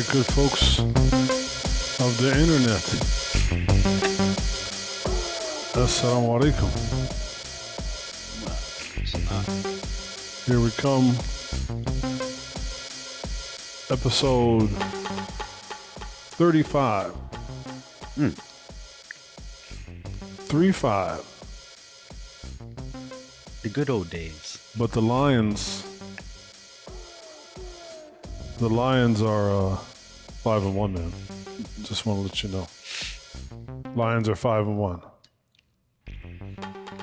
Good folks of the internet. Assalamu alaikum. Here we come. Episode 35. 35. The good old days. But the Lions are 5-1, man. Just want to let you know. Lions are 5-1.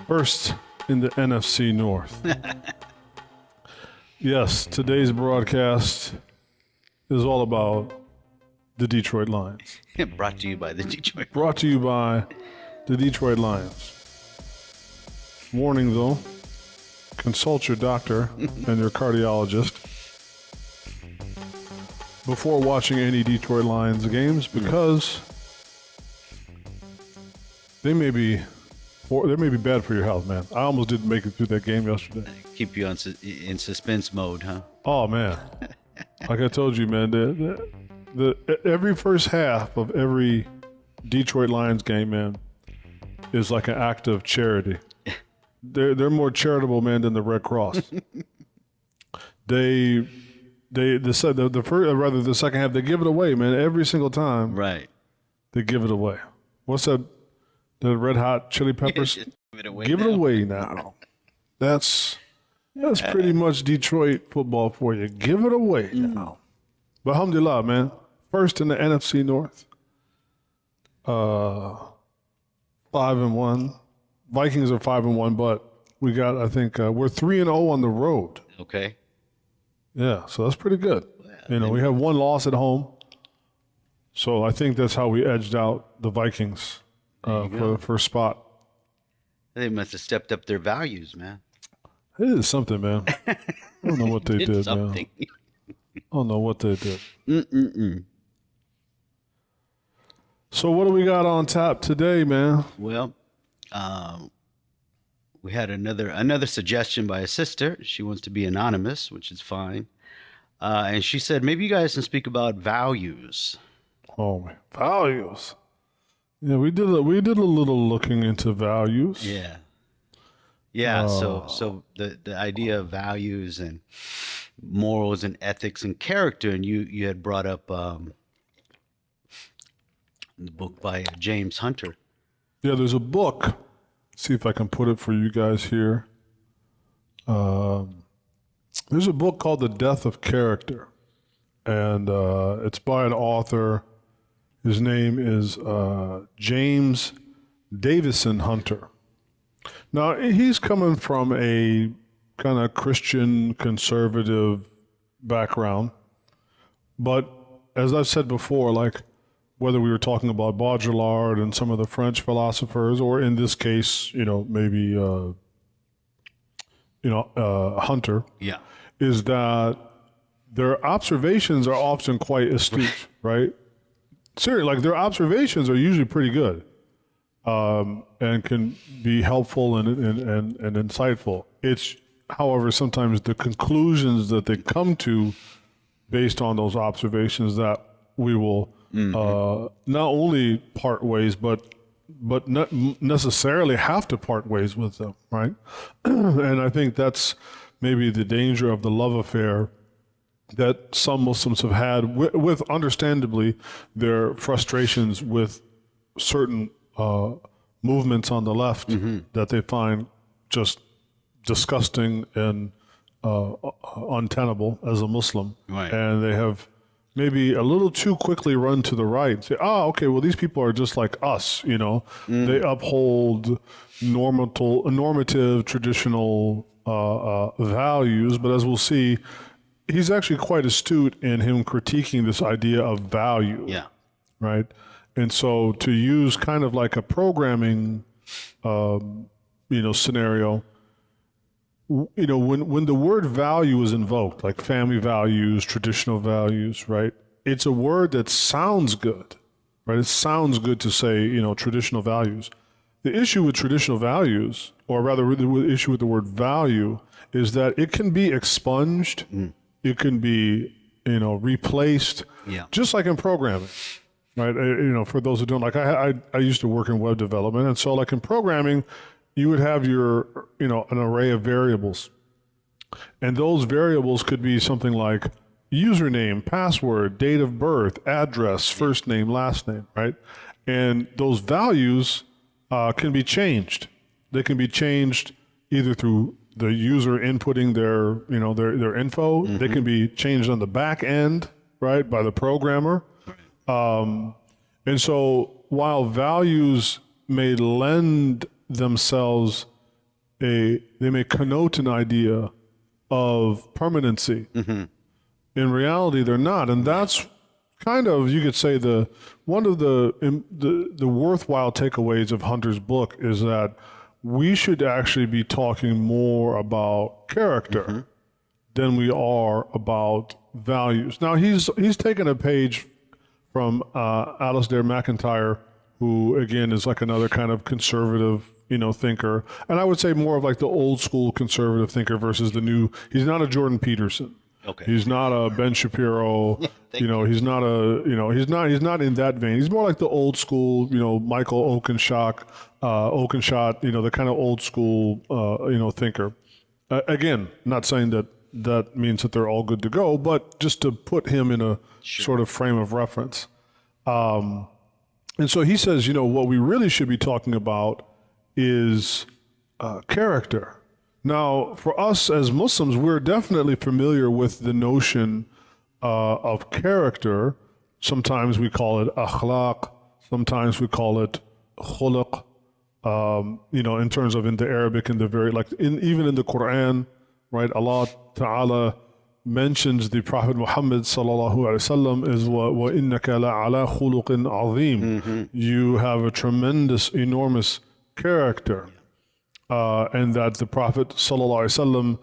First in the NFC North. Yes, today's broadcast is all about the Detroit Lions. Brought to you by the Detroit. Brought to you by the Detroit Lions. Warning though, consult your doctor and your cardiologist before watching any Detroit Lions games, because they may be bad for your health, man. I almost didn't make it through that game yesterday. Keep you in suspense mode, huh? Oh man, like I told you, man, every first half of every Detroit Lions game, man, is like an act of charity. They're more charitable, man, than the Red Cross. The second half, they give it away, man. Every single time, right? They give it away. What's that? The Red Hot Chili Peppers. Give it away now. That's pretty much Detroit football for you. Give it away now. But alhamdulillah, man. First in the NFC North. 5-1. Vikings are 5-1, but we got, I think, we're 3-0 on the road. Okay. Yeah, so that's pretty good. Well, we have one loss at home. So I think that's how we edged out the Vikings for the first spot. They must have stepped up their values, man. It is something, man. I don't know what they did, man. I don't know what they did. So what do we got on tap today, man? Well, we had another suggestion by a sister. She wants to be anonymous, which is fine. And she said, maybe you guys can speak about values. Oh, man. Values. Yeah, we did a little looking into values. Yeah. Yeah, so the idea of values and morals and ethics and character, and you had brought up the book by James Hunter. Yeah, there's a book. Let's see if I can put it for you guys here. There's a book called The Death of Character, and it's by an author. His name is James Davison Hunter. Now, he's coming from a kind of Christian conservative background, but as I've said before, like whether we were talking about Baudrillard and some of the French philosophers, or in this case, maybe Hunter, yeah, is that their observations are often quite astute, right? Seriously, like their observations are usually pretty good, and can be helpful and insightful. It's, however, sometimes the conclusions that they come to based on those observations that we will not only part ways, but not necessarily have to part ways with them, right? And I think that's maybe the danger of the love affair that some Muslims have had with understandably, their frustrations with certain movements on the left that they find just disgusting and untenable as a Muslim. Right. And they have maybe a little too quickly run to the right and say, okay, well, these people are just like us, They uphold normative, traditional values, but as we'll see, he's actually quite astute in him critiquing this idea of value. Yeah. Right. And so to use kind of like a programming, scenario, when the word value is invoked, like family values, traditional values, right? It's a word that sounds good, right? It sounds good to say, traditional values. The issue with traditional values, or rather the issue with the word value, is that it can be expunged. It can be, replaced, just like in programming, right? For those who don't, like I used to work in web development. And so like in programming, you would have your, an array of variables. And those variables could be something like username, password, date of birth, address, first name, last name, right? And those values can be changed. They can be changed either through the user inputting their info. They can be changed on the back end, right, by the programmer. And so while values may lend themselves they may connote an idea of permanency. In reality, they're not. And that's kind of, you could say, one of the worthwhile takeaways of Hunter's book is that we should actually be talking more about character than we are about values. Now, he's taken a page from Alasdair MacIntyre, who, again, is like another kind of conservative, thinker. And I would say more of like the old school conservative thinker versus the new. He's not a Jordan Peterson. Okay. He's not a Ben Shapiro. He's not he's not in that vein. He's more like the old school, Michael Oakenshaw, the kind of old school, thinker. Again, not saying that means that they're all good to go, but just to put him in a sort of frame of reference. And so he says, what we really should be talking about is character. Now, for us as Muslims, we're definitely familiar with the notion of character. Sometimes we call it akhlaq, sometimes we call it khuluq, in terms of in the Arabic, in the very, even in the Quran, right? Allah Ta'ala mentions the Prophet Muhammad sallallahu alaihi wasallam as wa innaka la ala khuluqin azim. You have a tremendous, enormous character. And that the Prophet sallallahu alaihi wasallam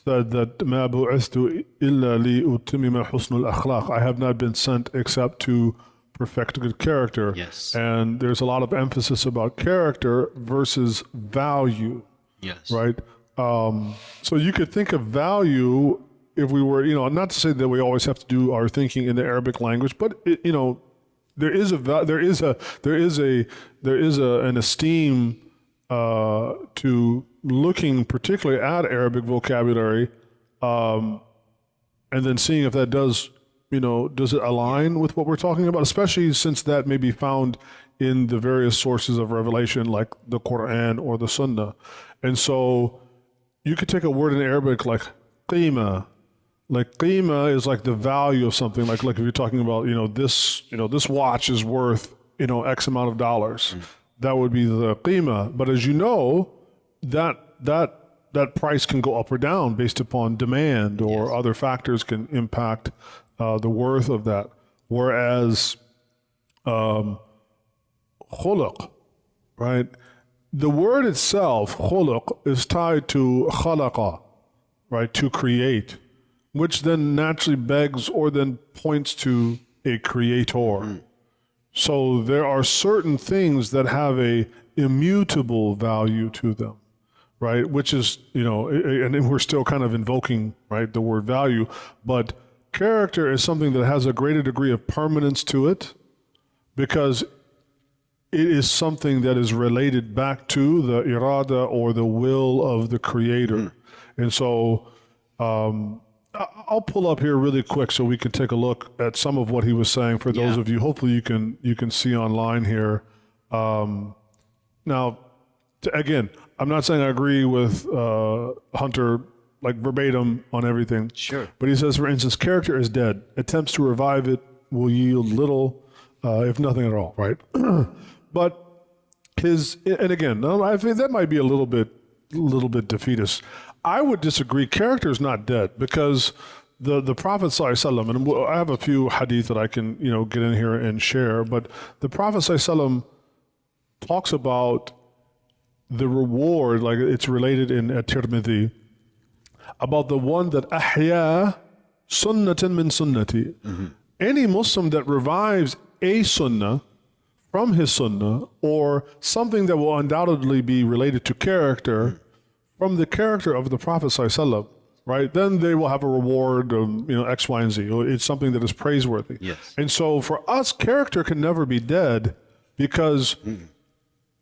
said that ma bu'ithtu illa li utimima husnul akhlaq. I have not been sent except to perfect good character. Yes. And there's a lot of emphasis about character versus value. Yes. Right. So you could think of value if we were, not to say that we always have to do our thinking in the Arabic language, but there is an esteem to looking particularly at Arabic vocabulary, and then seeing if that does it align with what we're talking about, especially since that may be found in the various sources of revelation like the Quran or the Sunnah. And so you could take a word in Arabic like qima. Like qima is like the value of something. Like if you're talking about, this watch is worth, X amount of dollars. That would be the qima. But as you know, that price can go up or down based upon demand, or other factors can impact the worth of that. Whereas khuluq, right? The word itself, khuluq, is tied to khalaqa, right? To create, which then naturally begs or then points to a creator. So there are certain things that have a immutable value to them, right? Which is, and we're still kind of invoking, right, the word value, but character is something that has a greater degree of permanence to it because it is something that is related back to the irada or the will of the creator. And so I'll pull up here really quick so we can take a look at some of what he was saying for those of you. Hopefully you can see online here. Now, again, I'm not saying I agree with Hunter like verbatim on everything. Sure. But he says, for instance, character is dead. Attempts to revive it will yield little, if nothing at all, right? But and again, I think that might be a little bit defeatist. I would disagree. Character is not dead because the Prophet ﷺ, and I have a few hadith that I can, get in here and share, but the Prophet ﷺ talks about the reward, like it's related in At-Tirmidhi, about the one that ahya sunnatan min sunnati. Any Muslim that revives a sunnah from his sunnah, or something that will undoubtedly be related to character, from the character of the Prophet ﷺ, right? Then they will have a reward of, X, Y, and Z. It's something that is praiseworthy. Yes. And so for us, character can never be dead because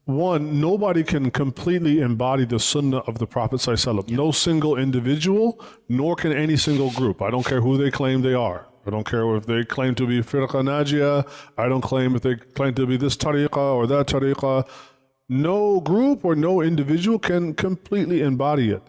one, nobody can completely embody the sunnah of the Prophet ﷺ. No single individual, nor can any single group. I don't care who they claim they are. I don't care if they claim to be firqa najiyah. I don't claim if they claim to be this tariqah or that tariqah. No group or no individual can completely embody it.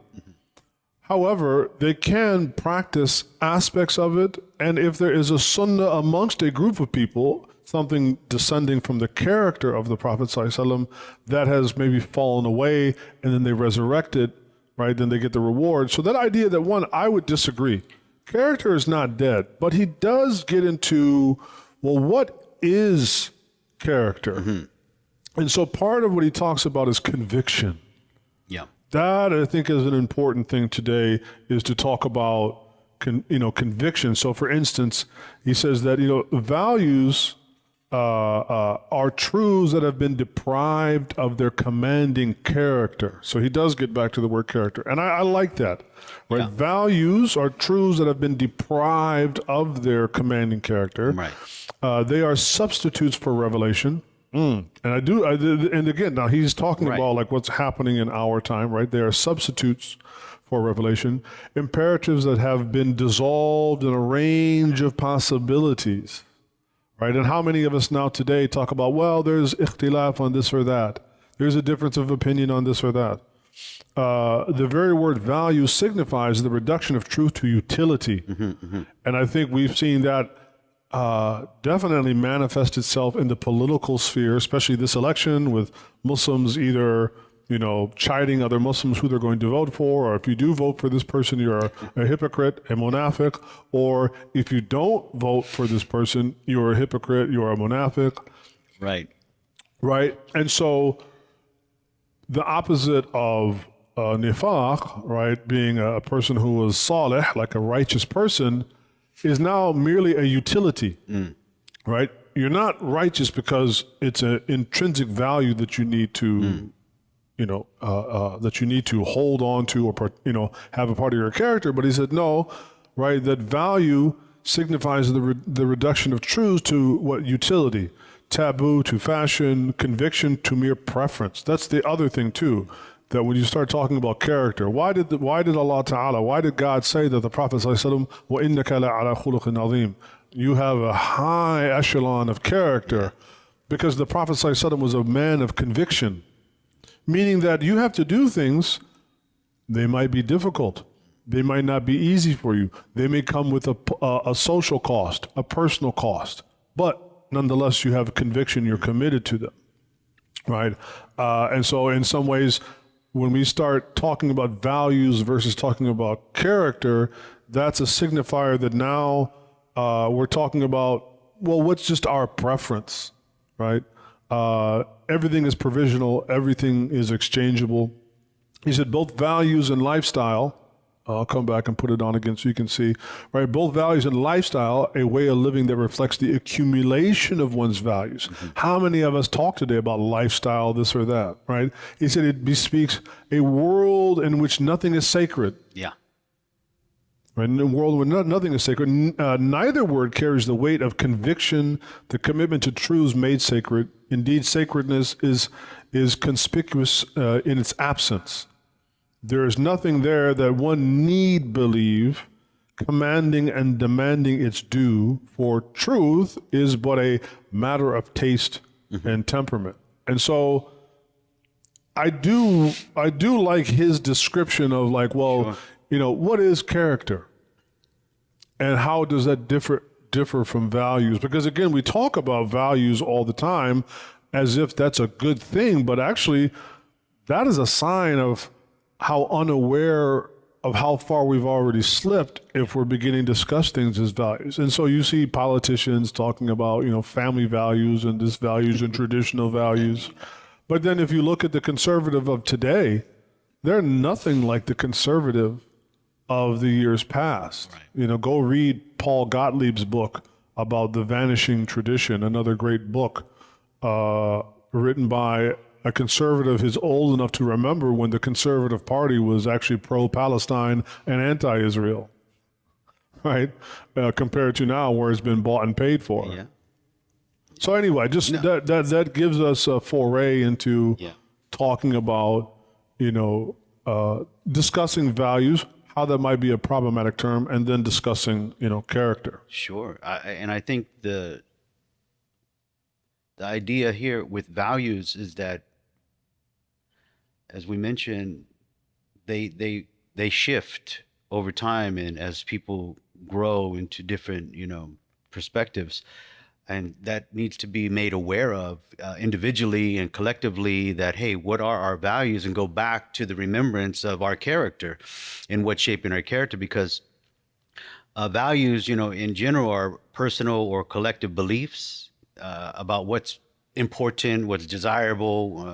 However, they can practice aspects of it, and if there is a sunnah amongst a group of people, something descending from the character of the Prophet ﷺ that has maybe fallen away, and then they resurrect it, right? Then they get the reward. So that idea that one, I would disagree. Character is not dead, but he does get into, well, what is character? And so part of what he talks about is conviction. Yeah. That, I think, is an important thing today, is to talk about, conviction. So, for instance, he says that, values are truths that have been deprived of their commanding character. So he does get back to the word character. And I like that. Right? Yeah. Values are truths that have been deprived of their commanding character. Right. They are substitutes for revelation. And and again, now he's talking about like what's happening in our time, right? They are substitutes for revelation, imperatives that have been dissolved in a range of possibilities, right? And how many of us now today talk about, well, there's ikhtilaf on this or that. There's a difference of opinion on this or that. The very word value signifies the reduction of truth to utility. And I think we've seen that definitely manifest itself in the political sphere, especially this election, with Muslims either, chiding other Muslims who they're going to vote for, or if you do vote for this person, you're a hypocrite, a munafiq, or if you don't vote for this person, you're a hypocrite, you're a munafiq. Right. Right? And so the opposite of nifaq, right, being a person who was salih, like a righteous person, is now merely a utility, right? You're not righteous because it's an intrinsic value that you need to, that you need to hold on to, or have a part of your character. But he said no, right? That value signifies the reduction of truths to what utility, taboo to fashion, conviction to mere preference. That's the other thing too. That when you start talking about character, why did Allah Ta'ala, why did God say that the Prophet ﷺ, وَإِنَّكَ لَعَلَى خُلُقٍ عَظِيمٍ, you have a high echelon of character? Because the Prophet ﷺ was a man of conviction, meaning that you have to do things, they might be difficult, they might not be easy for you, they may come with a social cost, a personal cost, but nonetheless you have a conviction, you're committed to them, right? And so in some ways, when we start talking about values versus talking about character, that's a signifier that now we're talking about, well, what's just our preference, right? Everything is provisional, everything is exchangeable. He said both values and lifestyle, I'll come back and put it on again so you can see, right? Both values and lifestyle, a way of living that reflects the accumulation of one's values. How many of us talk today about lifestyle, this or that, right? He said it bespeaks a world in which nothing is sacred. Yeah. Right? In a world where nothing is sacred, neither word carries the weight of conviction, the commitment to truths made sacred. Indeed, sacredness is conspicuous in its absence. There is nothing there that one need believe, commanding and demanding its due, for truth is but a matter of taste and temperament. And so I do like his description of like, well, what is character? And how does that differ from values? Because again, we talk about values all the time as if that's a good thing, but actually that is a sign of how unaware of how far we've already slipped if we're beginning to discuss things as values. And so you see politicians talking about, family values and this values and traditional values. But then if you look at the conservative of today, they're nothing like the conservative of the years past. Right. Go read Paul Gottlieb's book about the vanishing tradition, another great book written by a conservative who's old enough to remember when the Conservative Party was actually pro-Palestine and anti-Israel, right? Compared to now where it's been bought and paid for. Yeah. So anyway, that gives us a foray into talking about, discussing values, how that might be a problematic term, and then discussing, character. Sure. And I think the idea here with values is that, as we mentioned, they shift over time, and as people grow into different, perspectives, and that needs to be made aware of individually and collectively. That, hey, what are our values, and go back to the remembrance of our character and what's shaping our character, because values, in general, are personal or collective beliefs about what's important, what's desirable,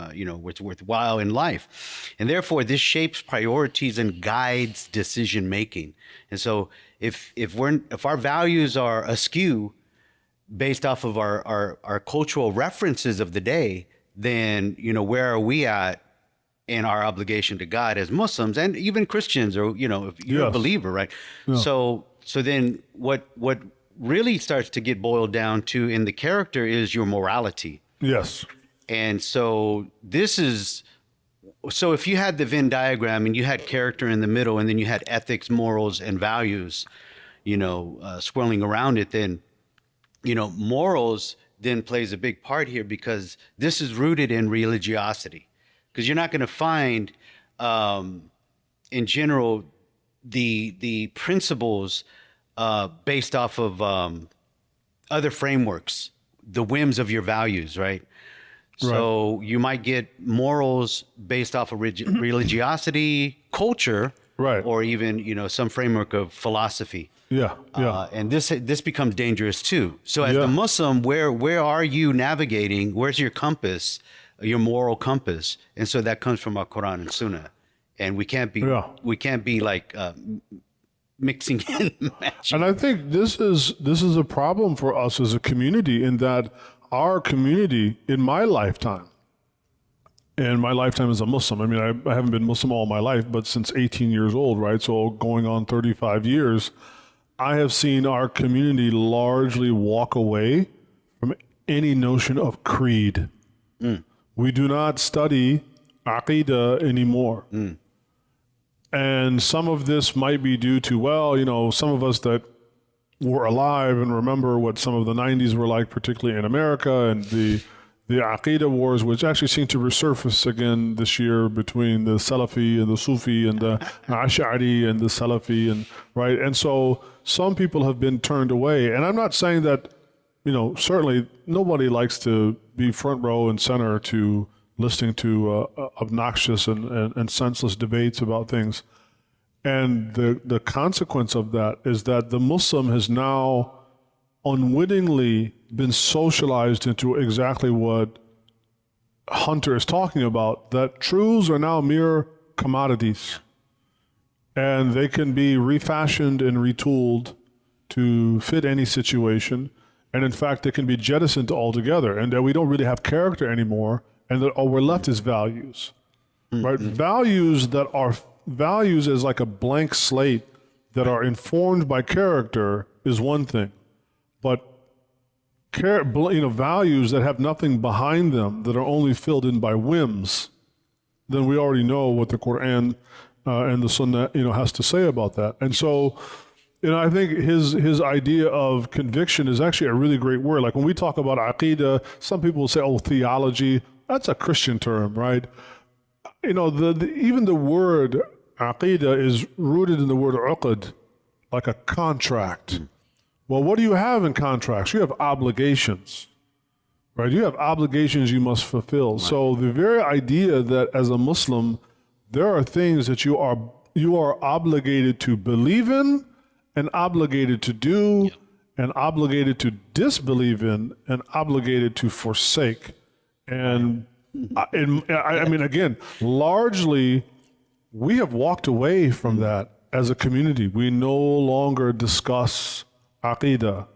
what's worthwhile in life. And therefore, this shapes priorities and guides decision making. And so if our values are askew based off of our cultural references of the day, then, where are we at in our obligation to God as Muslims and even Christians, or, if you're a believer, right? Yeah. So then what really starts to get boiled down to in the character is your morality. Yes. And so if you had the Venn diagram and you had character in the middle, and then you had ethics, morals, and values, swirling around it, then, morals then plays a big part here, because this is rooted in religiosity. Because you're not going to find, in general, the principles based off of other frameworks, the whims of your values, right? So you might get morals based off of religiosity, culture, right, or even some framework of philosophy. Yeah. And this becomes dangerous too. So as the Muslim, where are you navigating? Where's your compass, your moral compass? And so that comes from our Quran and Sunnah, and we can't be like mixing and matching. And I think this is a problem for us as a community, in that our community, in my lifetime as a Muslim, I mean, I haven't been Muslim all my life, but since 18 years old, right? So going on 35 years, I have seen our community largely walk away from any notion of creed. We do not study aqidah anymore. And some of this might be due to, some of us that were alive and remember what some of the 90s were like, particularly in America, and the Aqidah wars, which actually seem to resurface again this year between the Salafi and the Sufi and the Ash'ari and the Salafi, and right. And so some people have been turned away. And I'm not saying that, certainly nobody likes to be front row and center to listening to obnoxious and senseless debates about things. And the consequence of that is that the Muslim has now unwittingly been socialized into exactly what Hunter is talking about, that truths are now mere commodities, and they can be refashioned and retooled to fit any situation. And in fact, they can be jettisoned altogether, and that we don't really have character anymore, and that all we're left is values, right? Values that are values as like a blank slate that are informed by character is one thing, but values that have nothing behind them, that are only filled in by whims, then we already know what the Quran and the Sunnah has to say about that. And so, I think his idea of conviction is actually a really great word. Like when we talk about aqidah, some people will say, "Oh, theology." That's a Christian term, right? Even the word aqidah is rooted in the word uqd, like a contract. Well, what do you have in contracts? You have obligations, right? You have obligations you must fulfill. Right. So the very idea that as a Muslim, there are things that you are you are obligated to believe in, and obligated to do, and obligated to disbelieve in, and obligated to forsake. And I mean, again, largely, we have walked away from that as a community. We no longer discuss aqidah.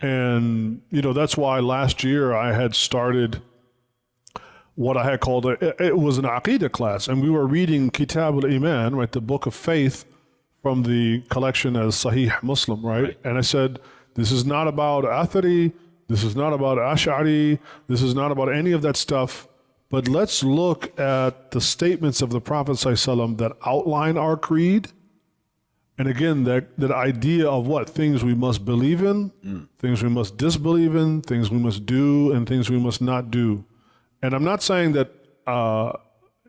And, that's why last year I had started what I had called, it was an aqidah class. And we were reading Kitab al-Iman, right, the book of faith from the collection as Sahih Muslim, right? And I said, this is not about Athari, this is not about Ash'ari, this is not about any of that stuff. But let's look at the statements of the Prophet ﷺ that outline our creed. And again, that idea of what? Things we must believe in, things we must disbelieve in, things we must do, and things we must not do. And I'm not saying that, I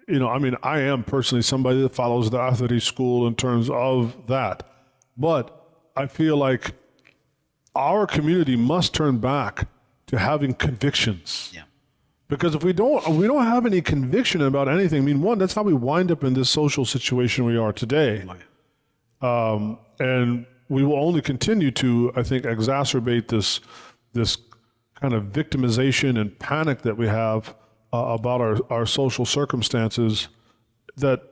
am personally somebody that follows the Athari school in terms of that. But I feel like our community must turn back to having convictions. Yeah. Because if we don't have any conviction about anything, I mean, one, that's how we wind up in this social situation we are today. And we will only continue to, I think, exacerbate this kind of victimization and panic that we have about our social circumstances, that,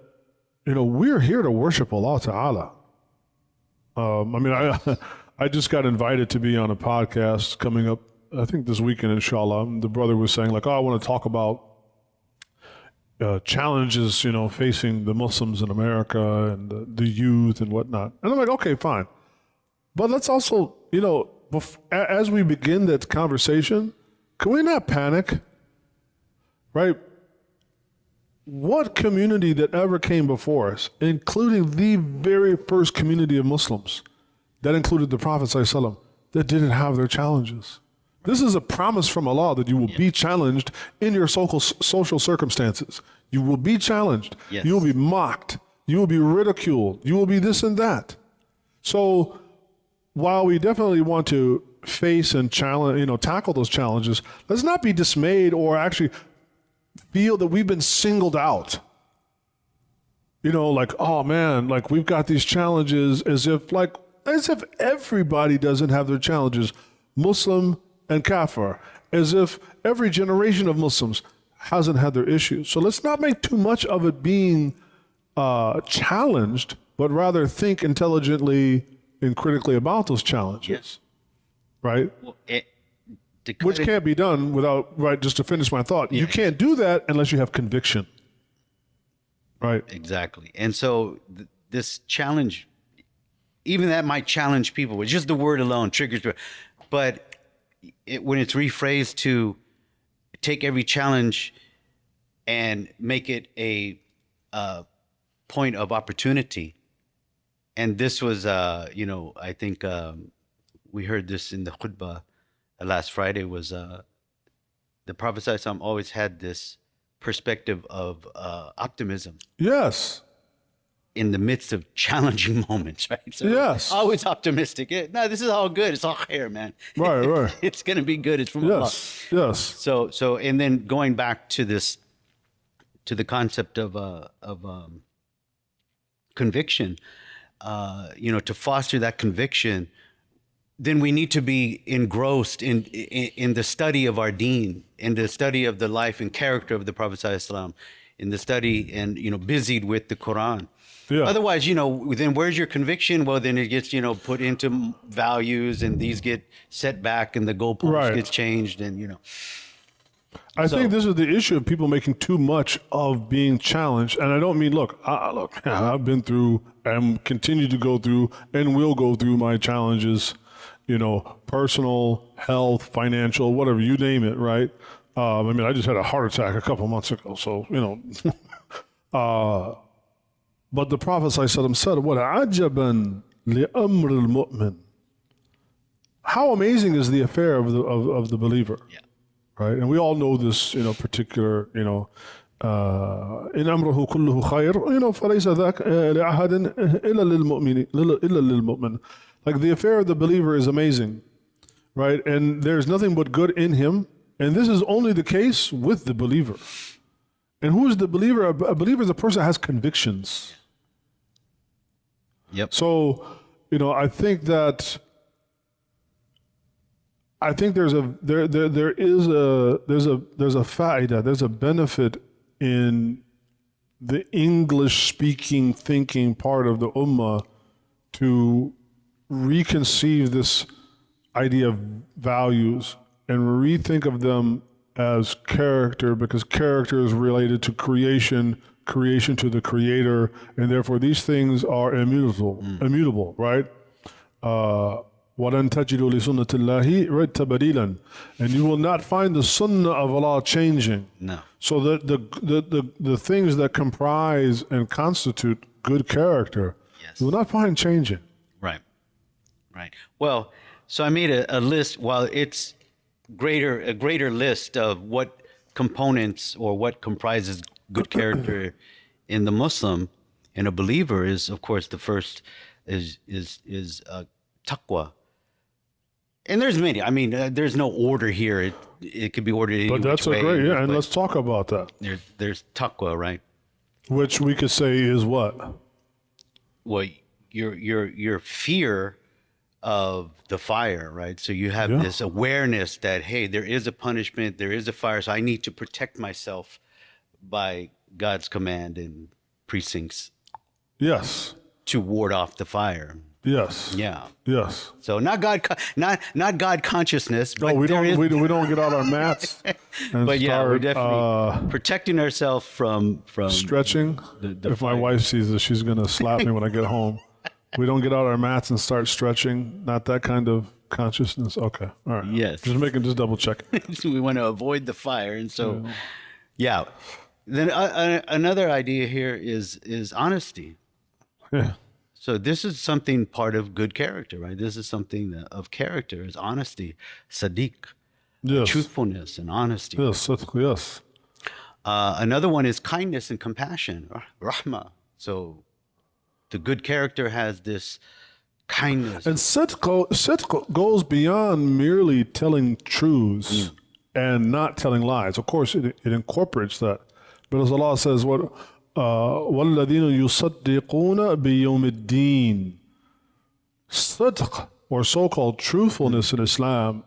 we're here to worship Allah Ta'ala. I just got invited to be on a podcast coming up, I think this weekend, inshallah. The brother was saying, I want to talk about challenges, facing the Muslims in America and the youth and whatnot. And I'm like, okay, fine. But let's also, as we begin that conversation, can we not panic? Right? What community that ever came before us, including the very first community of Muslims, that included the Prophet ﷺ, that didn't have their challenges? This is a promise from Allah that you will be challenged in your social circumstances. You will be challenged. Yes. You will be mocked. You will be ridiculed. You will be this and that. So while we definitely want to face and challenge, tackle those challenges, let's not be dismayed or actually feel that we've been singled out. Oh man, we've got these challenges, as if everybody doesn't have their challenges, Muslim and Kafir, as if every generation of Muslims hasn't had their issues. So let's not make too much of it being challenged, but rather think intelligently and critically about those challenges. Yes. Right? Well, which can't be done without, right, just to finish my thought, you can't do that unless you have conviction. Right? Exactly. And so this challenge, even that might challenge people, with just the word alone triggers, but when it's rephrased to take every challenge and make it a point of opportunity. And this was, I think we heard this in the khutbah last Friday, was the Prophet ﷺ always had this perspective of optimism. Yes. In the midst of challenging moments, right? So yes. Always optimistic. No, this is all good. It's all khair, man. Right. It's going to be good. It's from Allah. Yes. So, and then going back to the concept of conviction, to foster that conviction, then we need to be engrossed in the study of our deen, in the study of the life and character of the Prophet ﷺ, in the study and, busied with the Quran. Yeah. Otherwise, then where's your conviction? Well, then it gets, put into values, and these get set back, and the goalpost gets changed, and, I think this is the issue of people making too much of being challenged. And I don't mean, look, I've been through and continue to go through and will go through my challenges, personal, health, financial, whatever, you name it, right? I just had a heart attack a couple months ago, so, but the Prophet ﷺ said, "What ajaban li amr al-mu'min." How amazing is the affair of the believer? Yeah. Right, and we all know this, particular, in amruhu kulluhu khayr, falaysa dhak li'ahadin illa lil-mu'min. Like, the affair of the believer is amazing, right? And there's nothing but good in him, and this is only the case with the believer. And who is the believer? A believer is a person that has convictions. Yep. So, I think that there's a faida, there's a benefit in the English speaking thinking part of the ummah to reconceive this idea of values and rethink of them as character, because character is related to creation to the creator, and therefore these things are immutable, right? وَلَن تَجِدُوا لِسُنَّةِ اللَّهِ تَبْدِيلًا. And you will not find the sunnah of Allah changing. No. So the things that comprise and constitute good character, Yes. you will not find changing. Right. Well, so I made a list. While it's a greater list of what components or what comprises good character in the Muslim and a believer is, of course, the first is taqwa. And there's many. I mean, there's no order here. It could be ordered any But that's which way. great, yeah. And let's talk about that. There's taqwa, right? Which we could say is what? Well, your fear of the fire, right? So you have this awareness that, hey, there is a punishment, there is a fire, so I need to protect myself by God's command and precincts Yes. to ward off the fire. Yes. Yeah. Yes. So not God consciousness, but No, we there don't. is, We don't get out our mats. And but yeah, we're start, definitely protecting ourselves from stretching. the If my fire. wife sees this, she's gonna slap me when I get home. We don't get out our mats and start stretching. Not that kind of consciousness. Okay. All right. Yes. Just double check. So we want to avoid the fire, and so yeah. Then another idea here is honesty. Yeah. So this is something part of good character, right? This is something of character is honesty, sadiq, Yes. truthfulness and honesty. Yes. Yes. Another one is kindness and compassion, rahma. So the good character has this kindness. And sidq goes beyond merely telling truths and not telling lies. Of course, it incorporates that. But as Allah says, what وَالَّذِينَ يُصَدِّقُونَ بِيَوْمِ الدِّينِ. Sidq, or so-called truthfulness in Islam,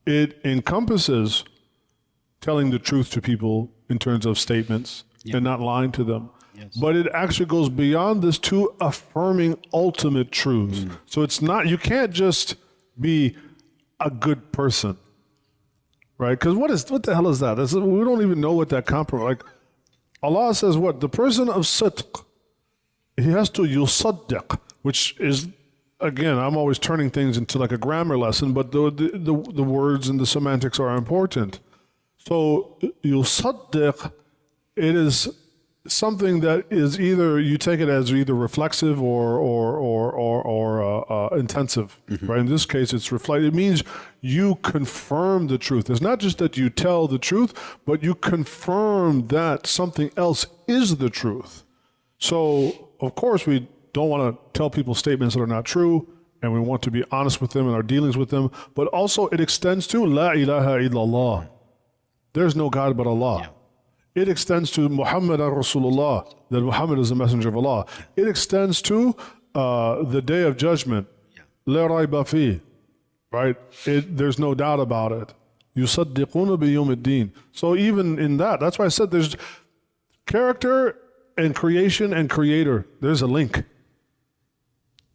it encompasses telling the truth to people in terms of statements and not lying to them. Yes. But it actually goes beyond this to affirming ultimate truths. So it's not, you can't just be a good person, right? Because what the hell is that? We don't even know what that compromise, like Allah says what? The person of sidq, he has to yusaddiq, which is, again, I'm always turning things into like a grammar lesson, but the words and the semantics are important. So yusaddiq, it is something that is either, you take it as either reflexive or intensive, right? In this case, it's reflective. It means you confirm the truth. It's not just that you tell the truth, but you confirm that something else is the truth. So, of course, we don't want to tell people statements that are not true, and we want to be honest with them in our dealings with them, but also it extends to La ilaha illallah. There's no God but Allah. Yeah. It extends to Muhammad Rasulullah, that Muhammad is the messenger of Allah. It extends to the day of judgment. La rayba fi, right? There's no doubt about it. Yusaddiquna bi yawm ad-din. So even in that, that's why I said there's character and creation and creator. There's a link.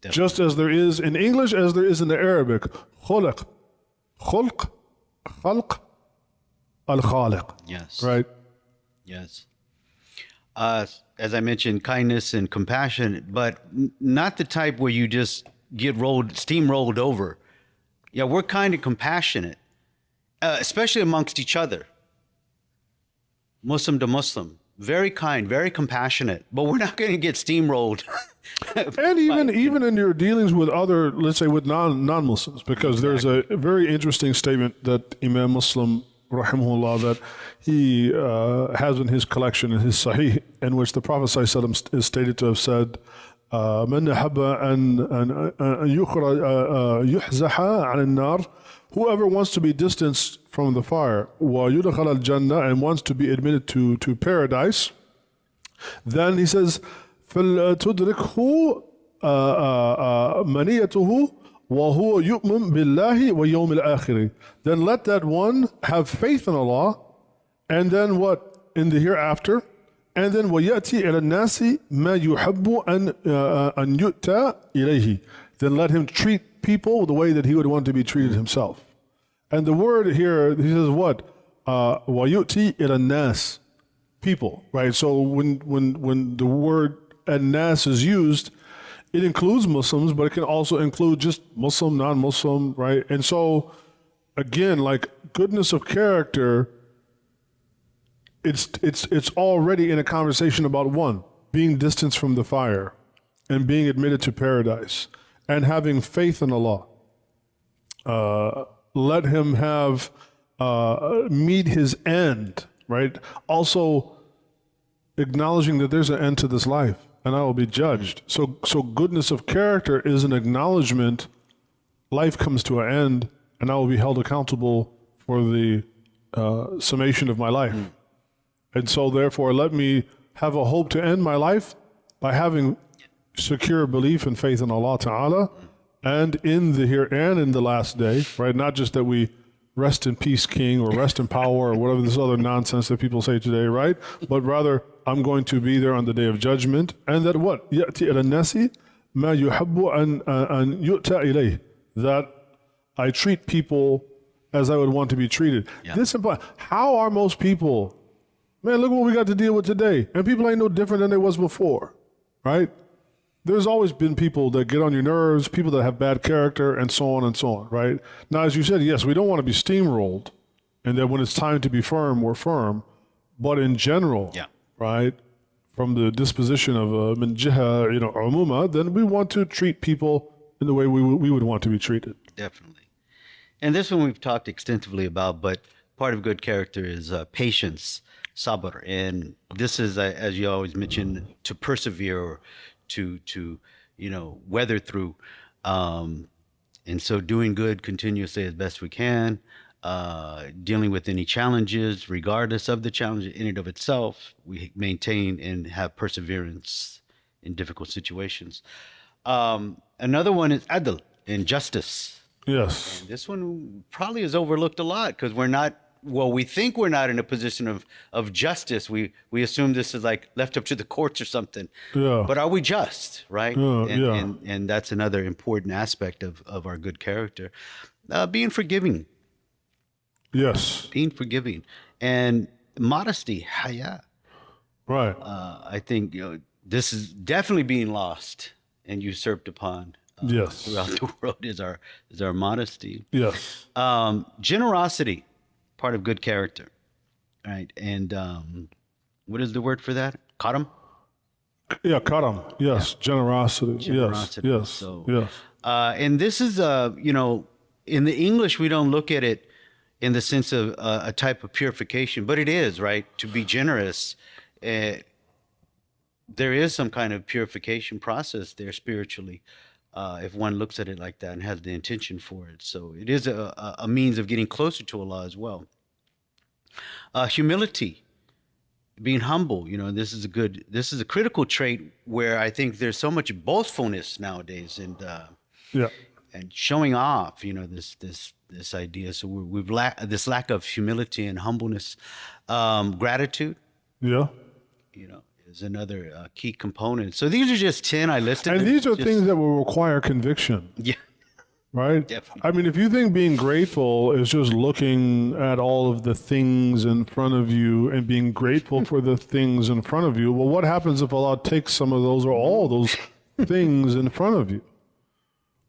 Definitely. Just as there is in English, as there is in the Arabic. Khulq, khalq, al-khaliq. Yes. Right? Yes. As I mentioned, kindness and compassion, but not the type where you just get steamrolled over. Yeah, we're kind and compassionate, especially amongst each other. Muslim to Muslim, very kind, very compassionate, but we're not going to get steamrolled. And even in your dealings with other, let's say with non-Muslims, because there's a very interesting statement that Imam Muslim, rahimahullah, that he has in his collection, in his Sahih, in which the Prophet ﷺ is stated to have said, "Man ahabba an yuhzaha an nar," whoever wants to be distanced from the fire, wa yudkhal al jannah, and wants to be admitted to paradise, then he says, فَلْتُدْرِكْهُ منيته وهو يؤمن بالله ويوم الآخر. Then let that one have faith in Allah, and then what? In the hereafter. And then وَيَأْتِي إِلَى النَّاسِ مَا يُحَبُّ أَنْ يُؤْتَى إِلَيْهِ. Then let him treat people the way that he would want to be treated himself. And the word here, he says what? وَيُؤْتِي إِلَى النَّاسِ. People, right? So when the word an-nas is used, it includes Muslims, but it can also include just Muslim, non-Muslim, right? And so, again, like goodness of character, it's already in a conversation about one, being distanced from the fire and being admitted to paradise and having faith in Allah. Let him have, meet his end, right? Also acknowledging that there's an end to this life and I will be judged. So goodness of character is an acknowledgement life comes to an end and I will be held accountable for the summation of my life. And so therefore let me have a hope to end my life by having secure belief and faith in Allah Ta'ala and in the here and in the last day, right? Not just that we rest in peace, King, or rest in power, or whatever this other nonsense that people say today, right? But rather, I'm going to be there on the day of judgment, and that what? يَأْتِي إِلَى النَّاسِ مَا يُحَبُّ أَنْ يُؤْتَى إِلَيْهِ. That I treat people as I would want to be treated. Yeah. This implies, how are most people? Man, look what we got to deal with today. And people ain't no different than they was before, right? There's always been people that get on your nerves, people that have bad character, and so on, right? Now, as you said, yes, we don't want to be steamrolled, and that when it's time to be firm, we're firm. But in general, right, from the disposition of min jiha, umuma, then we want to treat people in the way we would want to be treated. Definitely. And this one we've talked extensively about, but part of good character is patience, sabr. And this is, as you always mention, to persevere or to weather through, and so doing good continuously as best we can, dealing with any challenges regardless of the challenge in and of itself. We maintain and have perseverance in difficult situations. Another one is adl, in justice. Yes. And this one probably is overlooked a lot because we think we're not in a position of justice. We assume this is like left up to the courts or something. Yeah. But are we just, right? And that's another important aspect of our good character. Being forgiving. Yes. Being forgiving. And modesty, haya. Right. I think this is definitely being lost and usurped upon. Yes. Throughout the world is our modesty. Yes. Generosity. Part of good character, right? And what is the word for that? Karam? Yeah, karam. Yes, yeah. Generosity. Yes. So, yes. And this is, in the English, we don't look at it in the sense of a type of purification, but it is, right? To be generous, there is some kind of purification process there spiritually. If one looks at it like that and has the intention for it. So it is a means of getting closer to Allah as well. Humility, being humble, this is a critical trait where I think there's so much boastfulness nowadays and showing off, this idea. So we've this lack of humility and humbleness. Gratitude. Yeah. Is another key component. So these are just 10 I listed. And these are things that will require conviction. Yeah. Right? Definitely. I mean, if you think being grateful is just looking at all of the things in front of you and being grateful for the things in front of you, well, what happens if Allah takes some of those or all those things in front of you?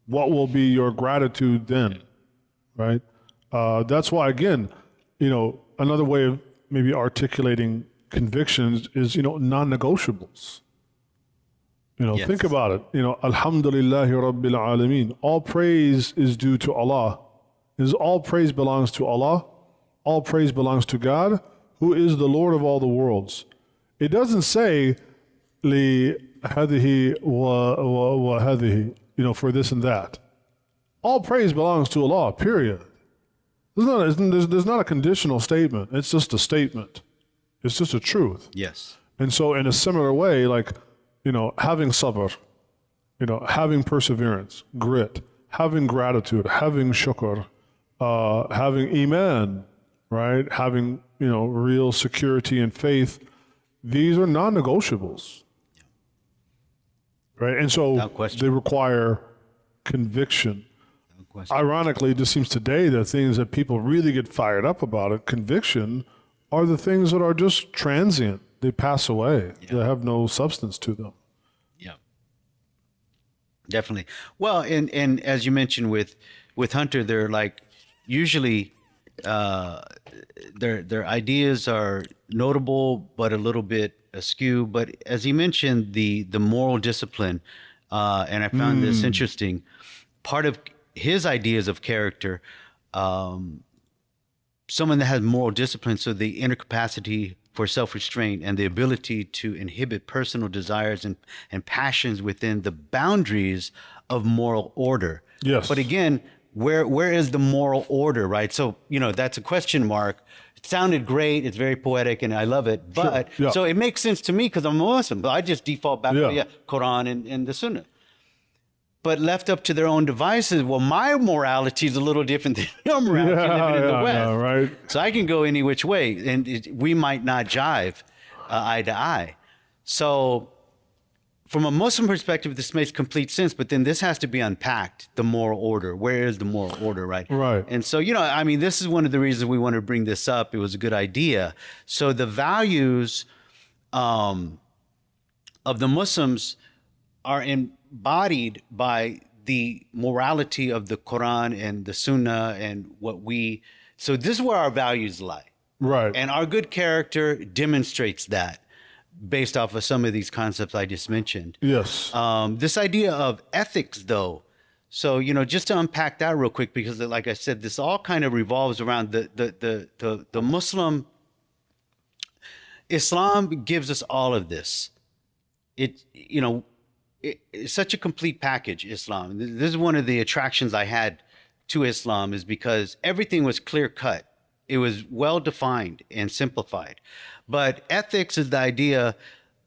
What will be your gratitude then? Right? That's why, again, another way of maybe articulating convictions is, non-negotiables. Yes. Think about it. Alhamdulillahi Rabbil Alameen. All praise is due to Allah. All praise belongs to Allah. All praise belongs to God, who is the Lord of all the worlds. It doesn't say li hadihi wa hadihi, for this and that. All praise belongs to Allah, period. There's not a conditional statement. It's just a statement. It's just a truth. Yes. And so in a similar way, like, having sabr, having perseverance, grit, having gratitude, having shukr, having iman, right? Having, real security and faith. These are non-negotiables, right? And so Without question. they require conviction. No question. Ironically, it just seems today the things that people really get fired up about at conviction are the things that are just transient. They pass away. Yeah. They have no substance to them. Yeah, definitely. Well, and as you mentioned with Hunter, they're like usually their ideas are notable but a little bit askew. But as he mentioned, the moral discipline, and I found this interesting. Part of his ideas of character, someone that has moral discipline, so the inner capacity for self-restraint and the ability to inhibit personal desires and passions within the boundaries of moral order. Yes. But again, where is the moral order, right? So, that's a question mark. It sounded great. It's very poetic and I love it. But Sure. Yeah. so it makes sense to me because I'm a Muslim, but I just default back to the Quran and the Sunnah. But left up to their own devices, well, my morality is a little different than your morality living in the West. Yeah, right. So I can go any which way, and we might not jive eye to eye. So from a Muslim perspective, this makes complete sense, but then this has to be unpacked, the moral order. Where is the moral order, right? Right. And so, this is one of the reasons we want to bring this up. It was a good idea. So the values of the Muslims are embodied by the morality of the Quran and the Sunnah and so this is where our values lie. Right. And our good character demonstrates that based off of some of these concepts I just mentioned. Yes. This idea of ethics, though. So, just to unpack that real quick, because like I said, this all kind of revolves around the Muslim. Islam gives us all of this. It's such a complete package, Islam. This is one of the attractions I had to Islam, is because everything was clear cut. It was well defined and simplified. But ethics is the idea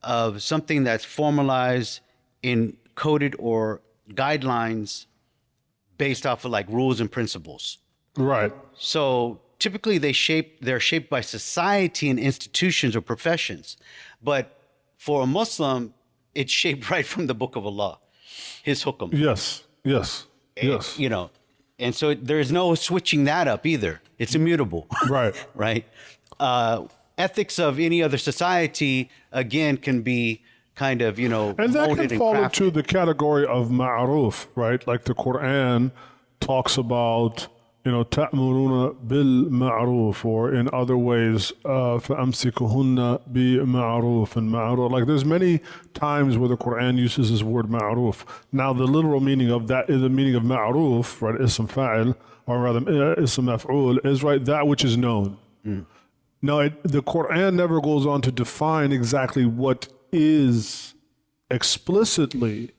of something that's formalized in coded or guidelines based off of like rules and principles. Right. So typically they're shaped by society and institutions or professions. But for a Muslim, it's shaped right from the book of Allah, his hukam. Yes. Yes. Yes. And so there's no switching that up either. It's immutable. Right. Right. Ethics of any other society, again, can be kind of, And that molded can fall crafted. into the category of ma'ruf, right? Like the Quran talks about, ta'muruna bil ma'ruf, or in other ways, fa'amsikuhunna bi ma'ruf and ma'ruf. Like there's many times where the Quran uses this word ma'ruf. Now the literal meaning of that is the meaning of ma'ruf, right? Ism fa'il, or rather ism maf'ul, is right, that which is known. Now, the Quran never goes on to define exactly what is explicitly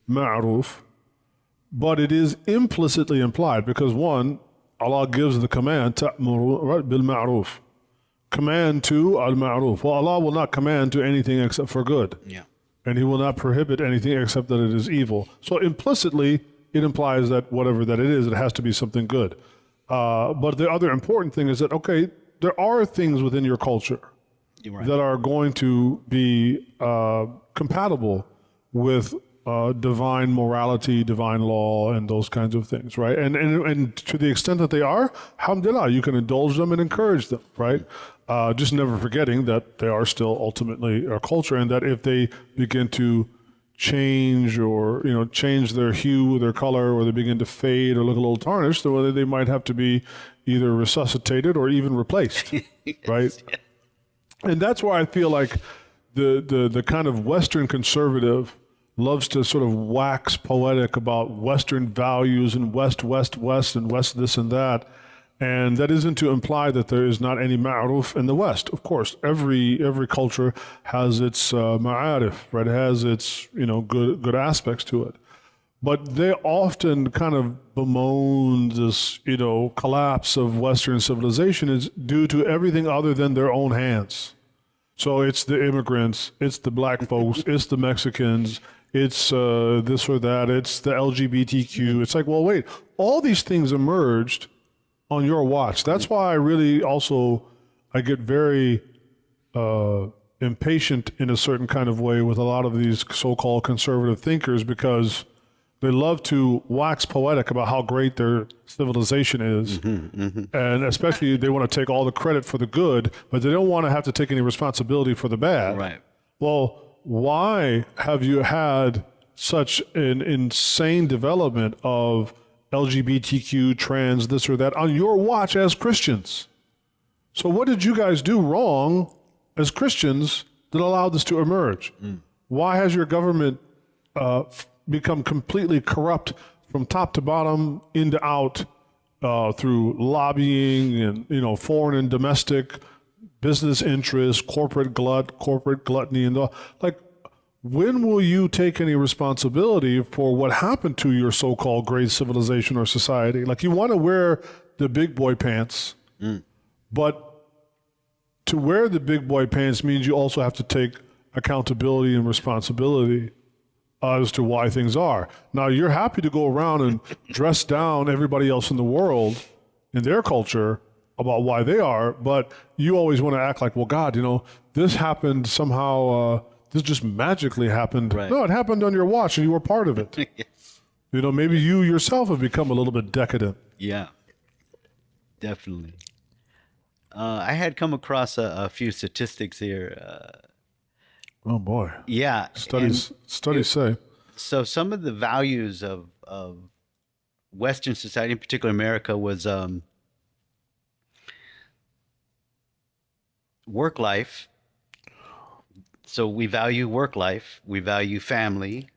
ma'ruf, but it is implicitly implied because one, Allah gives the command, ta'muru bil ma'ruf, command to al ma'ruf. Well, Allah will not command to anything except for good. Yeah. And He will not prohibit anything except that it is evil. So implicitly, it implies that whatever that it is, it has to be something good. But the other important thing is that, okay, there are things within your culture You're right. that are going to be compatible with divine morality, divine law, and those kinds of things, right? And to the extent that they are, alhamdulillah, you can indulge them and encourage them, right? Just never forgetting that they are still ultimately a culture, and that if they begin to change or change their hue, their color, or they begin to fade or look a little tarnished, then they might have to be either resuscitated or even replaced, right? And that's why I feel like the kind of Western conservative loves to sort of wax poetic about Western values and West and West this and that. And that isn't to imply that there is not any ma'ruf in the West. Of course, every culture has its ma'arif, right? It has its good aspects to it. But they often kind of bemoan this collapse of Western civilization is due to everything other than their own hands. So it's the immigrants, it's the black folks, it's the Mexicans, it's this or that, it's the LGBTQ. It's like, well, wait, all these things emerged on your watch. That's why I really also, I get very impatient in a certain kind of way with a lot of these so-called conservative thinkers, because they love to wax poetic about how great their civilization is. And especially they want to take all the credit for the good, but they don't want to have to take any responsibility for the bad. Right. Well, why have you had such an insane development of LGBTQ, trans, this or that on your watch as Christians? So what did you guys do wrong as Christians that allowed this to emerge? Why has your government become completely corrupt from top to bottom, in to out, through lobbying and, foreign and domestic business interests, corporate gluttony, and all? Like, when will you take any responsibility for what happened to your so-called great civilization or society? Like, you want to wear the big boy pants, but to wear the big boy pants means you also have to take accountability and responsibility as to why things are. Now, you're happy to go around and dress down everybody else in the world in their culture about why they are, but you always want to act like, well, God, this happened somehow, this just magically happened. Right. No, it happened on your watch and you were part of it. Yes. Maybe you yourself have become a little bit decadent. Yeah, definitely. I had come across a few statistics here. Oh boy. Yeah. Studies say. So some of the values of Western society, in particular America, was work life. So we value work life, we value family,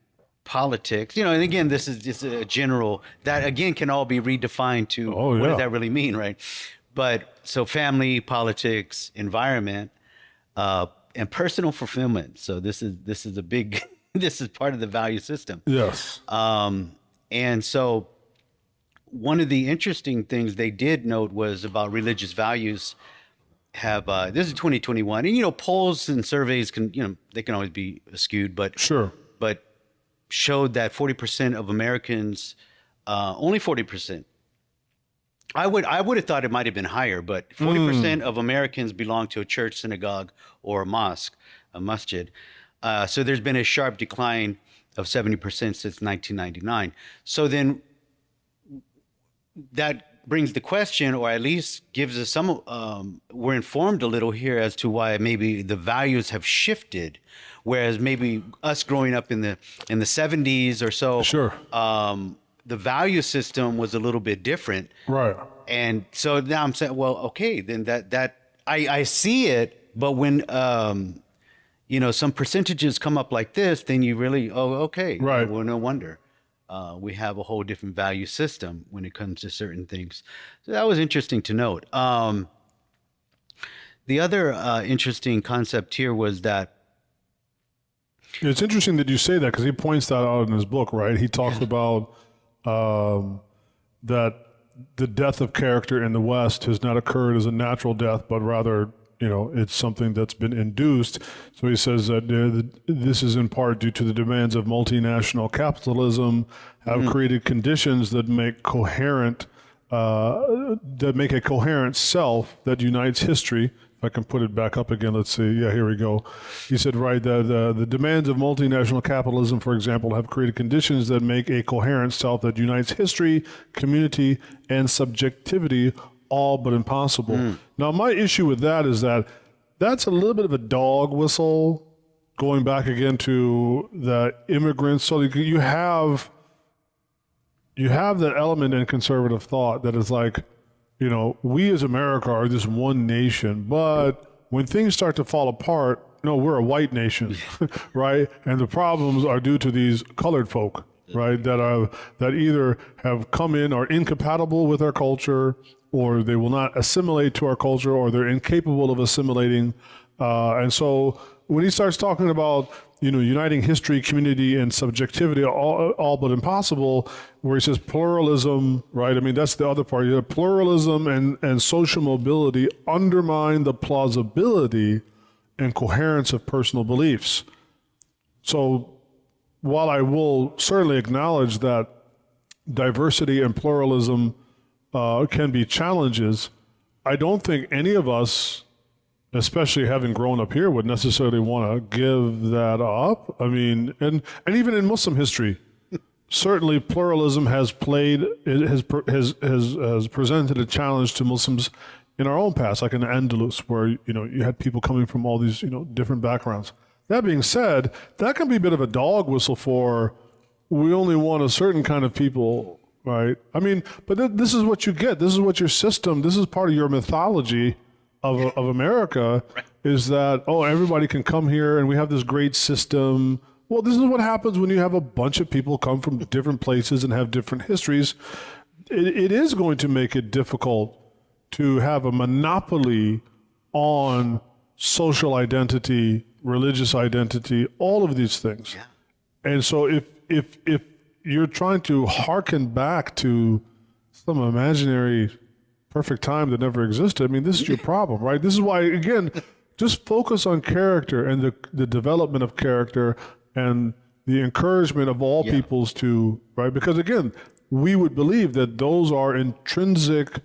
politics. And again, this is just a general, that again can all be redefined to what does that really mean, right? But so family, politics, environment, and personal fulfillment. So this is a big this is part of the value system. Yes. And so one of the interesting things they did note was about religious values have this is 2021, and polls and surveys can they can always be skewed, but Sure. but showed that 40% of Americans, only 40%. I would have thought it might have been higher, but 40% of Americans belong to a church, synagogue, or a mosque, a masjid. So there's been a sharp decline of 70% since 1999. So then that brings the question, or at least gives us some, we're informed a little here as to why maybe the values have shifted, whereas maybe us growing up in the 70s or so, Sure. The value system was a little bit different. Right. And so now I'm saying, well, okay, then that I see it, but when some percentages come up like this, then you really, okay, Right. Well, no wonder we have a whole different value system when it comes to certain things. So that was interesting to note. The other interesting concept here was that it's interesting that you say that, because he points that out in his book, right? He talks about that the death of character in the West has not occurred as a natural death, but rather, it's something that's been induced. So he says that this is in part due to the demands of multinational capitalism have created conditions that make a coherent self that unites history. If I can put it back up again, let's see. Yeah, here we go. He said, right, the demands of multinational capitalism, for example, have created conditions that make a coherent self that unites history, community, and subjectivity all but impossible. Now, my issue with that is that that's a little bit of a dog whistle, going back again to the immigrants. So you have that element in conservative thought that is like, we as America are this one nation, but when things start to fall apart, we're a white nation, right? And the problems are due to these colored folk, right? That either have come in, are incompatible with our culture, or they will not assimilate to our culture, or they're incapable of assimilating. And so when he starts talking about, uniting history, community, and subjectivity, all but impossible, where he says pluralism, right? I mean, that's the other part. Pluralism and social mobility undermine the plausibility and coherence of personal beliefs. So while I will certainly acknowledge that diversity and pluralism can be challenges, I don't think any of us, especially having grown up here, would necessarily want to give that up. I mean, and even in Muslim history, certainly pluralism has presented a challenge to Muslims in our own past, like in the Andalus, where you had people coming from all these different backgrounds. That being said, that can be a bit of a dog whistle for we only want a certain kind of people, right? I mean, but this is what you get. This is what your system. This is part of your mythology of America, is that everybody can come here and we have this great system. Well, this is what happens when you have a bunch of people come from different places and have different histories. It is going to make it difficult to have a monopoly on social identity, religious identity, all of these things. Yeah. And so if you're trying to hearken back to some imaginary perfect time that never existed, I mean, this is your problem, right? This is why, again, just focus on character and the development of character and the encouragement of all peoples to, right? Because again, we would believe that those are intrinsic,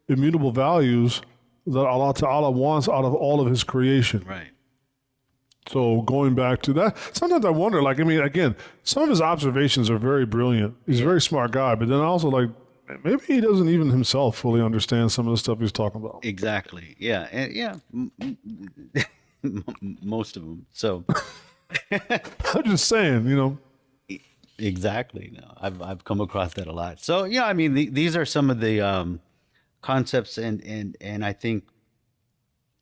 immutable values that Allah Ta'ala wants out of all of his creation. Right. So going back to that, sometimes I wonder, like, I mean, again, some of his observations are very brilliant. He's a very smart guy, but then also, like, maybe he doesn't even himself fully understand some of the stuff he's talking about. Exactly. Yeah. And most of them. So I'm just saying, Exactly. No, I've come across that a lot. So yeah, I mean, these are some of the concepts, and I think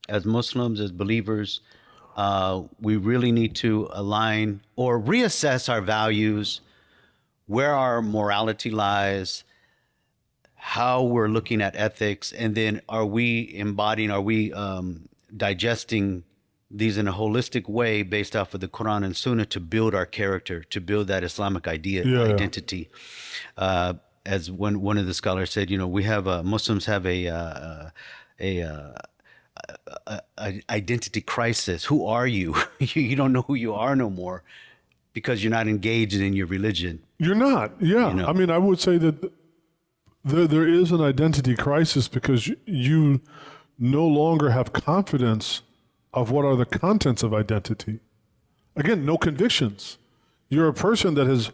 as Muslims, as believers, we really need to align or reassess our values, where our morality lies, how we're looking at ethics, and then are we digesting these in a holistic way based off of the Quran and Sunnah to build our character, to build that Islamic identity. As one of the scholars said, we have Muslims have a identity crisis. Who are you? You don't know who you are no more because you're not engaged in your religion. You're not. Yeah. I mean, I would say that there is an identity crisis because you no longer have confidence of what are the contents of identity. Again, no convictions. You're a person that has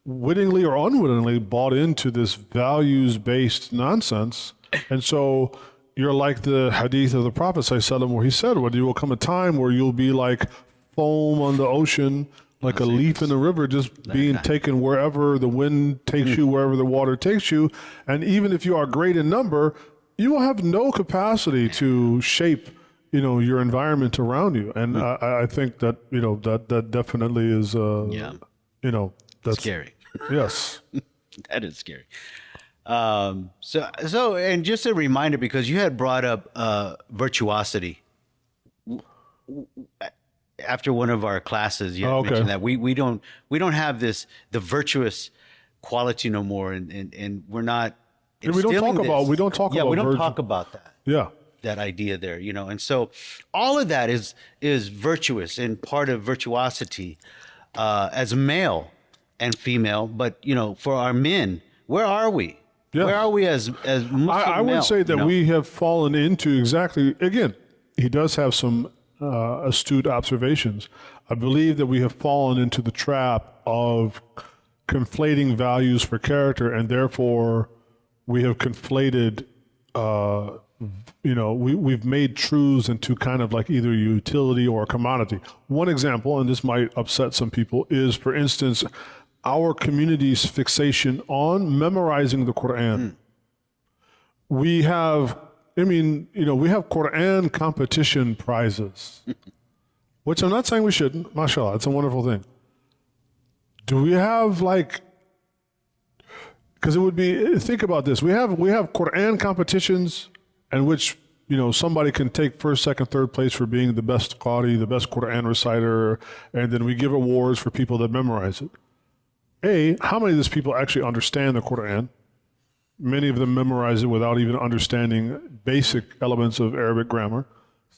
wittingly or unwittingly bought into this values-based nonsense. And so you're like the hadith of the Prophet ﷺ, where he said, well, there will come a time where you'll be like foam on the ocean, like a leaf in the river, just being taken wherever the wind takes you, wherever the water takes you. And even if you are great in number, you will have no capacity to shape your environment around you. And I think that, that definitely is, that's scary. Yes. That is scary. So, and just a reminder, because you had brought up virtuosity after one of our classes. You had mentioned that we don't have the virtuous quality no more, and we're not. And we don't talk about that. Yeah. That idea there, and so all of that is virtuous and part of virtuosity as male and female. But for our men, where are we? Yeah. Where are we as Muslim I would say that we have fallen into exactly. Again, he does have some astute observations. I believe that we have fallen into the trap of conflating values for character, and therefore we have conflated. We've made truths into kind of like either utility or a commodity. One example, and this might upset some people, is, for instance, our community's fixation on memorizing the Quran. We have Quran competition prizes, which I'm not saying we shouldn't. MashaAllah, it's a wonderful thing. Do we have because it would be, think about this. We have Quran competitions in which, somebody can take first, second, third place for being the best Qari, the best Quran reciter, and then we give awards for people that memorize it. How many of these people actually understand the Quran? Many of them memorize it without even understanding basic elements of Arabic grammar.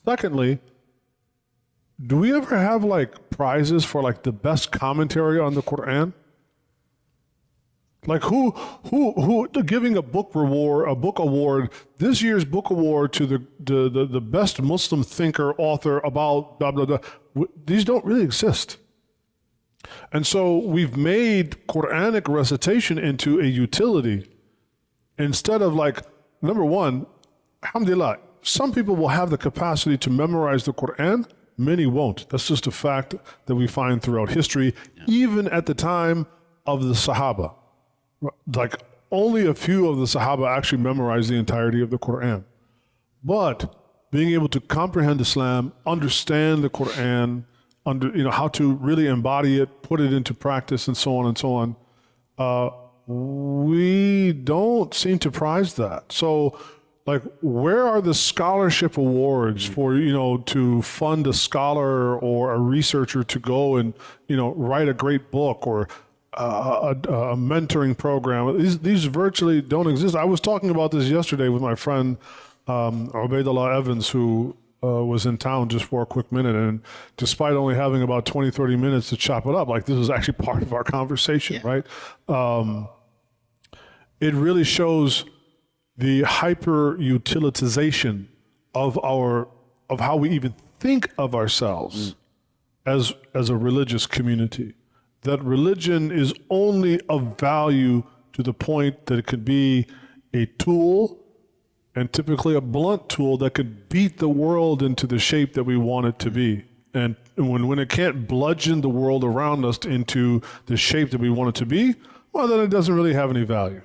Secondly, do we ever have like prizes for like the best commentary on the Quran? Like who giving a book award, this year's book award to the best Muslim thinker, author about blah, blah, blah. These don't really exist. And so we've made Quranic recitation into a utility instead of like, number one, alhamdulillah, some people will have the capacity to memorize the Quran, many won't. That's just a fact that we find throughout history, even at the time of the Sahaba. Like only a few of the Sahaba actually memorized the entirety of the Quran. But being able to comprehend Islam, understand the Quran, how to really embody it, put it into practice, and so on and so on, we don't seem to prize that. So, like, where are the scholarship awards for, to fund a scholar or a researcher to go and, write a great book or a mentoring program? These virtually don't exist. I was talking about this yesterday with my friend Ubaidullah Evans, who was in town just for a quick minute, and despite only having about 20, 30 minutes to chop it up, like this was actually part of our conversation, right? It really shows the hyper utilitization of how we even think of ourselves as a religious community. That religion is only of value to the point that it could be a tool, and typically a blunt tool, that could beat the world into the shape that we want it to be. And when it can't bludgeon the world around us into the shape that we want it to be, well, then it doesn't really have any value,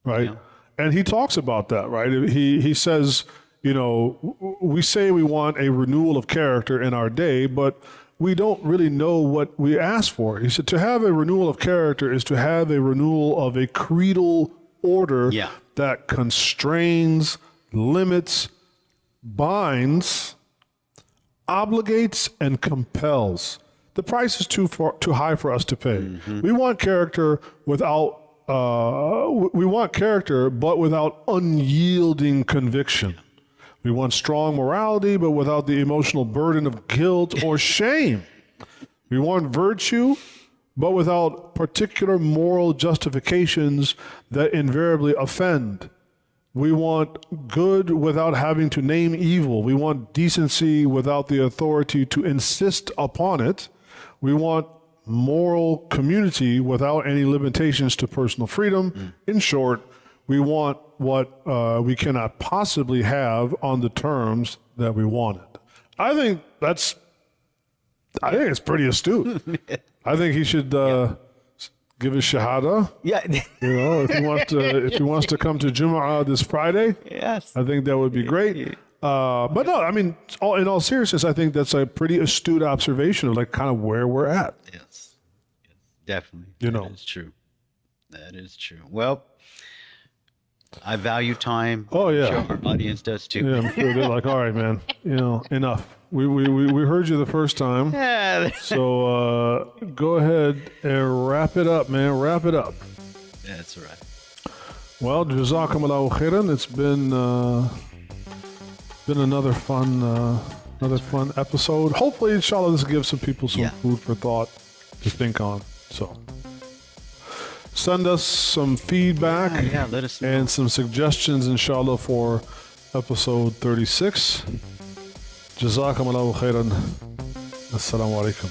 right? Yeah. And he talks about that, right? He says, we say we want a renewal of character in our day, but we don't really know what we ask for. He said to have a renewal of character is to have a renewal of a creedal order that constrains, limits, binds, obligates, and compels. The price is too high for us to pay. Mm-hmm. We want character but without unyielding conviction. We want strong morality, but without the emotional burden of guilt or shame. We want virtue, but without particular moral justifications that invariably offend. We want good without having to name evil. We want decency without the authority to insist upon it. We want moral community without any limitations to personal freedom. In short, we want what we cannot possibly have on the terms that we want it. I think it's pretty astute. I think he should give his shahada. Yeah. If he wants to come to Jumu'ah this Friday. Yes. I think that would be great. But no, I mean, in all seriousness, I think that's a pretty astute observation of like kind of where we're at. Yes, definitely. That is true. That is true. Well, I value time. Oh yeah, I'm sure our audience does too. Yeah, I'm sure they're like, all right, man. Enough. We heard you the first time. Yeah. So go ahead and wrap it up, man. Wrap it up. That's right. Well, jazakumullahu khairan. It's been another fun episode. Hopefully, inshallah, this gives some people some food for thought to think on. So send us some feedback let us know. And some suggestions, inshallah, for episode 36. Jazakumullahu khairan. Assalamu alaikum.